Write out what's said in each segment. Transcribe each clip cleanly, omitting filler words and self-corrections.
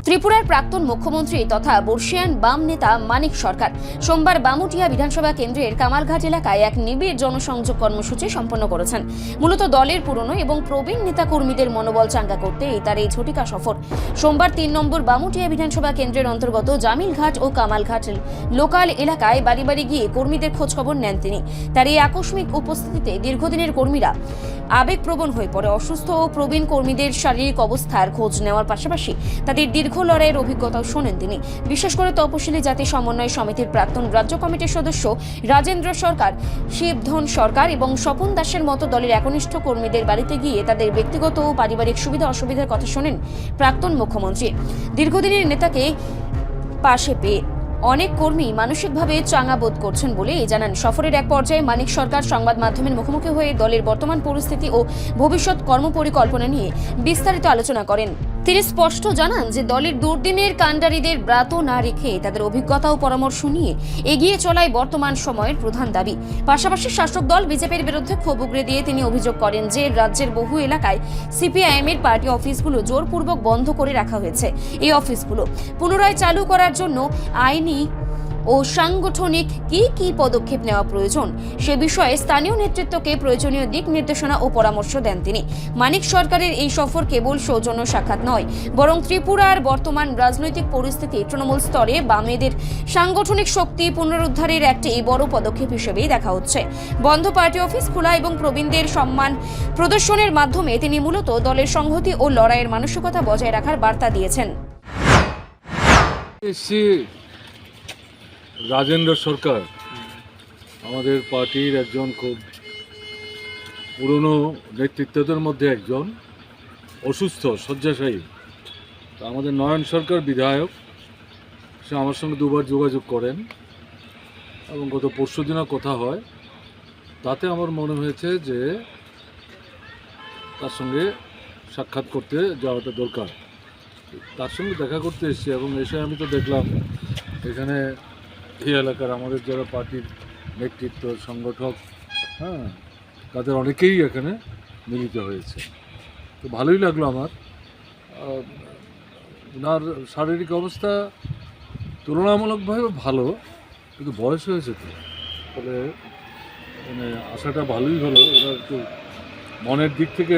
ত্রিপুরার প্রাক্তন মুখ্যমন্ত্রী তথা বর্ষিয়ান বাম নেতা মানিক সরকার সোমবার বামুটিয়া বিধানসভা কেন্দ্রের কামালঘাট এলাকায় এক নিবিড় জনসংযোগ কর্মসূচি সম্পন্ন করেছেন। মূলত দলের পুরনো এবং প্রবীণ নেতাকর্মীদের মনোবল চাঙ্গা করতে তার এই ঝটিকা সফর। সোমবার ৩ নম্বর বামুটিয়া বিধানসভা কেন্দ্রের অন্তর্গত জামিলঘাট ও কামালঘাট লোকাল এলাকায় বাড়ি বাড়ি গিয়ে কর্মীদের খোঁজখবর নেন তিনি। তার এই আকস্মিক উপস্থিতিতে দীর্ঘদিনের কর্মীরা আবেগপ্রবণ হয়ে পড়ে। অসুস্থ ও প্রবীণ কর্মীদের শারীরিক অবস্থার খোঁজ নেওয়ার পাশাপাশি তাদের দীর্ঘ লড়াইয়ের অভিজ্ঞতাও শোনেন তিনি। বিশেষ করে তপশিলি জাতি সমন্বয় সমিতির প্রাক্তন রাজ্য কমিটির সদস্য রাজেন্দ্র সরকার, শিবধন সরকার এবং স্বপন দাসের মতো দলের একনিষ্ঠ কর্মীদের বাড়িতে গিয়ে তাদের ব্যক্তিগত ও পারিবারিক সুবিধা অসুবিধার কথা শোনেন প্রাক্তন মুখ্যমন্ত্রী। দীর্ঘদিনের নেতাকে পাশে পেয়ে অনেক কর্মী মানসিকভাবে চাঙ্গা বোধ করছেন বলে জানান। সফরের এক পর্যায়ে মানিক সরকার সংবাদ মাধ্যমের মুখোমুখি হয়ে দলের বর্তমান পরিস্থিতি ও ভবিষ্যৎ কর্মপরিকল্পনা নিয়ে বিস্তারিত আলোচনা করেন। তিনি স্পষ্ট জানান যে দলের দুর্দিনের কাণ্ডারীদের ব্রাত না রেখে তাদের অভিজ্ঞতা ও পরামর্শ নিয়ে এগিয়ে চলাই বর্তমান সময়ের প্রধান দাবি। পাশাপাশি শাসক দল বিজেপির বিরুদ্ধে ক্ষোভ উগরে দিয়ে তিনি অভিযোগ করেন যে রাজ্যের বহু এলাকায় সিপিআইএমের পার্টি অফিসগুলো জোরপূর্বক বন্ধ করে রাখা হয়েছে। এই অফিসগুলো পুনরায় চালু করার জন্য আইনি ও সাংগঠনিক কি পদক্ষেপ নেওয়া প্রয়োজন সে বিষয়ে স্থানীয় নেতৃত্বকে প্রয়োজনীয় দিক নির্দেশনা ও পরামর্শ দেন তিনি। মানিক সরকারের এই সফর কেবল সৌজন্য সাক্ষাৎ নয়, বরং ত্রিপুরার বর্তমান রাজনৈতিক পরিস্থিতি তৃণমূল স্তরে বামেদের সাংগঠনিক শক্তি পুনরুদ্ধারের একটি বড় পদক্ষেপ হিসেবেই দেখা হচ্ছে। বন্ধ পার্টি অফিস খোলা এবং প্রবীণদের সম্মান প্রদর্শনের মাধ্যমে তিনি মূলত দলের সংহতি ও লড়াইয়ের মানসিকতা বজায় রাখার বার্তা দিয়েছেন। রাজেন্দ্র সরকার আমাদের পার্টির একজন খুব পুরনো নেতৃত্বদের মধ্যে একজন, অসুস্থ শয্যাশায়ী। তো আমাদের নয়ন সরকার বিধায়ক, সে আমার সঙ্গে দুবার যোগাযোগ করেন এবং গত পরশু দিনও কথা হয়। তাতে আমার মনে হয়েছে যে তার সঙ্গে সাক্ষাৎ করতে যাওয়াটা দরকার। তার সঙ্গে দেখা করতে এসেছি এবং এসে আমি তো দেখলাম এখানে এই এলাকার আমাদের যারা পার্টির নেতৃত্ব সংগঠক, তাদের অনেকেই এখানে মিলিত হয়েছে। তো ভালোই লাগলো আমার। ওনার শারীরিক অবস্থা তুলনামূলকভাবে ভালো, কিন্তু বয়স হয়েছে তো, ফলে মানে আশাটা ভালোই হলো। ওরা একটু মনের দিক থেকে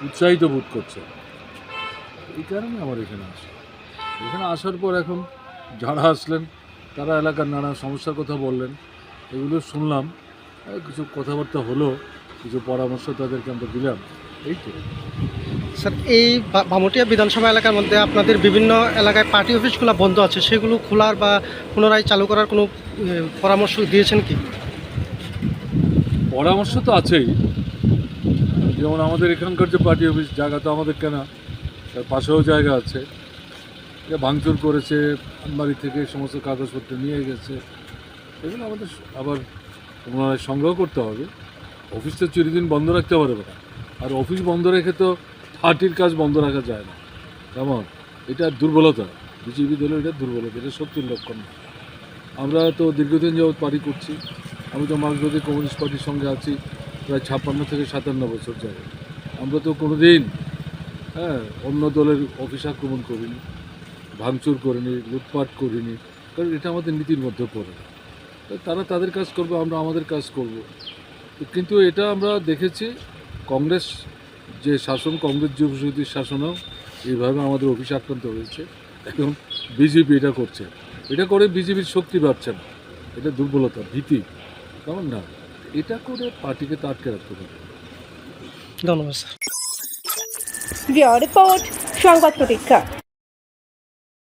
উৎসাহিত বোধ করছে। এই কারণে আমার এখানে আসার পর এখন যারা আসলেন তারা এলাকার নানা সমস্যার কথা বললেন, এগুলো শুনলাম, কিছু কথাবার্তা হলো, কিছু পরামর্শ তাদেরকে আমরা দিলাম। এই তো স্যার, এই বামুটিয়া বিধানসভা এলাকার মধ্যে আপনাদের বিভিন্ন এলাকায় পার্টি অফিসগুলো বন্ধ আছে, সেগুলো খোলার বা পুনরায় চালু করার কোনো পরামর্শ দিয়েছেন কি? পরামর্শ তো আছেই, যেমন আমাদের এখানকার যে পার্টি অফিস জায়গা তো আমাদের কেনা, তার পাশেও জায়গা আছে, ভাঙচুর করেছে, আলমারি থেকে সমস্ত কাগজপত্র নিয়ে গেছে, এগুলো আমাদের আবার পুনরায় সংগ্রহ করতে হবে। অফিস তো চিরদিন বন্ধ রাখতে পারবে না, আর অফিস বন্ধ রেখে তো পার্টির কাজ বন্ধ রাখা যায় না। কেমন, এটা দুর্বলতা, বিজেপি দলের এটা দুর্বলতা, এটা শক্তির লক্ষণ না। আমরা তো দীর্ঘদিন যাবৎ পার্টি করছি, আমি তো মার্ক্সবাদী কমিউনিস্ট পার্টির সঙ্গে আছি প্রায় 56 থেকে 57 বছর যাবে। আমরা তো কোনো দিন অন্য দলের অফিস আক্রমণ করিনি, ভাঙচুর করিনি, লুটপাট করিনি, কারণ এটা আমাদের নীতির মধ্যে পড়ে। তারা তাদের কাজ করবে, আমরা আমাদের কাজ করব। কিন্তু এটা আমরা দেখেছি কংগ্রেস যে শাসন, কংগ্রেস যুবশক্তির শাসনেও এইভাবে আমাদের অফিস আক্রান্ত হয়েছে। এখন বিজেপি এটা করছে, এটা করে বিজেপির শক্তি বাড়ছে না, এটা দুর্বলতা, ভীতি, কেমন না, এটা করে পার্টিকে তো আটকে রাখতে পারে। ধন্যবাদ স্যার। রিপোর্ট সংবাদ প্রতীক্ষা।